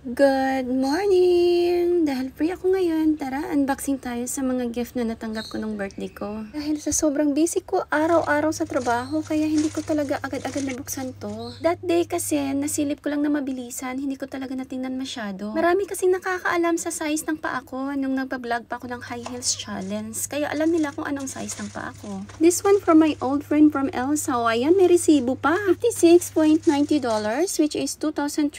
Good morning! Dahil free ako ngayon, tara unboxing tayo sa mga gift na natanggap ko nung birthday ko. Dahil sa sobrang busy ko araw-araw sa trabaho, kaya hindi ko talaga agad-agad nabuksan to. That day kasi, nasilip ko lang na mabilisan, hindi ko talaga natingnan masyado. Marami kasing nakakaalam sa size ng paa ko nung nagpa-vlog pa ako ng high heels challenge. Kaya alam nila kung anong size ng paa ko. This one from my old friend from Elsa. O, ayan, may resibo pa. $56.90, which is 2,337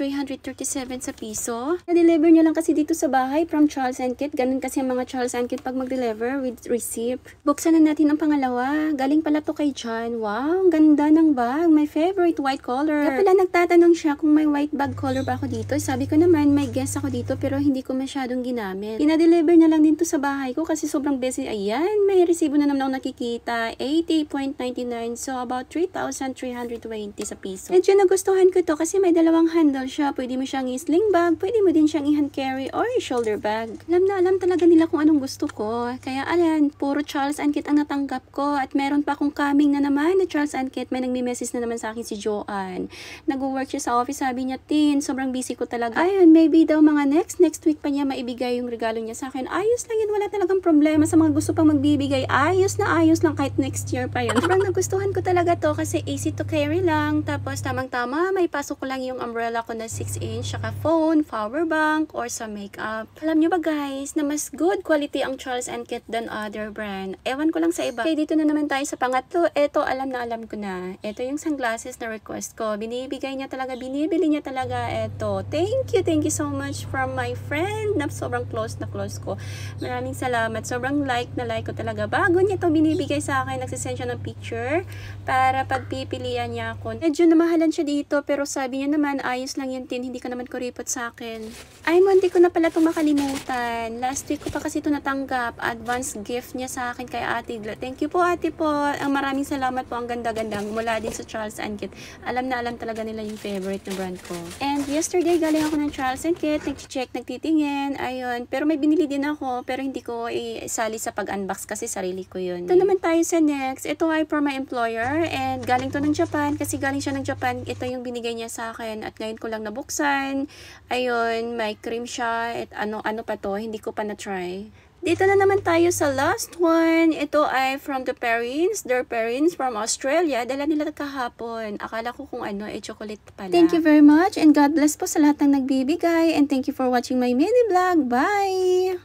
sa piso. Na-deliver niya lang kasi dito sa bahay from Charles & Kit. Ganun kasi ang mga Charles & Kit pag mag-deliver with receipt. Buksan na natin ang pangalawa. Galing pala to kay John. Wow, ang ganda ng bag. My favorite white color. Kaya pala nagtatanong siya kung may white bag color ba ako dito. Sabi ko naman, may guess ako dito pero hindi ko masyadong ginamit. Pina-deliver niya lang din to sa bahay ko kasi sobrang busy. Ayan, may resibo na naman ako nakikita. 80.99. So, about 3,320 sa piso. Medyo nagustuhan ko to kasi may dalawang handle siya. Pwede mo siyang i-sling bag. Pwede mo din siyang i-hand carry or shoulder bag. Alam na alam talaga nila kung anong gusto ko. Kaya alam, puro Charles & Kit ang natanggap ko. At meron pa akong coming na naman na Charles & Kit. May nagme-message na naman sa akin si Joanne. Nag-work siya sa office. Sabi niya, Tin, sobrang busy ko talaga. Ayun, maybe daw mga next week pa niya maibigay yung regalo niya sa akin. Ayos lang yun. Wala talagang problema sa mga gusto pang magbibigay. Ayos lang kahit next year pa yun. Sobrang nagustuhan ko talaga to kasi easy to carry lang. Tapos tamang-tama, may pasok ko lang yung umbrella ko na 6-inch. Saka phone, power bank, or sa makeup. Alam nyo ba guys, na mas good quality ang Charles & Kit than other brand. Ewan ko lang sa iba. Okay, dito na naman tayo sa pangatlo. Ito, alam ko na. Ito yung sunglasses na request ko. Binibili niya talaga. Ito. Thank you so much from my friend na sobrang close ko. Maraming salamat. Sobrang like ko talaga. Bago niya to binibigay sa akin, nagsisend siya ng picture para pagpipilian niya ako. Medyo namahalan siya dito, pero sabi niya naman, ayos lang yun, Tin. Hindi ka naman kuripot sa akin. Ay, hindi ko na pala ito makalimutan. Last week ko pa kasi ito natanggap. Advance gift niya sa akin kay Ate Gla. Thank you po, Ate po. Ang maraming salamat po. Ang ganda-gandang mula din sa Charles & Kit. Alam na alam talaga nila yung favorite na brand ko. And yesterday, galing ako ng Charles & Kit. Nag-check, nagtitingin. Ayun. Pero may binili din ako. Pero hindi ko isali sa pag-unbox kasi sarili ko yun. Ito naman tayo sa next. Ito ay for my employer. And galing to ng Japan. Kasi galing siya ng Japan. Ito yung binigay niya sa akin. At ngayon ko lang nabuksan. Ayun, may cream siya at ano pa to, hindi ko pa na-try. Dito na naman tayo sa last one. Ito ay from the parents. Their parents from Australia. Dala nila kahapon. Akala ko kung chocolate pala. Thank you very much and God bless po sa lahat ng nagbibigay. And thank you for watching my mini vlog. Bye!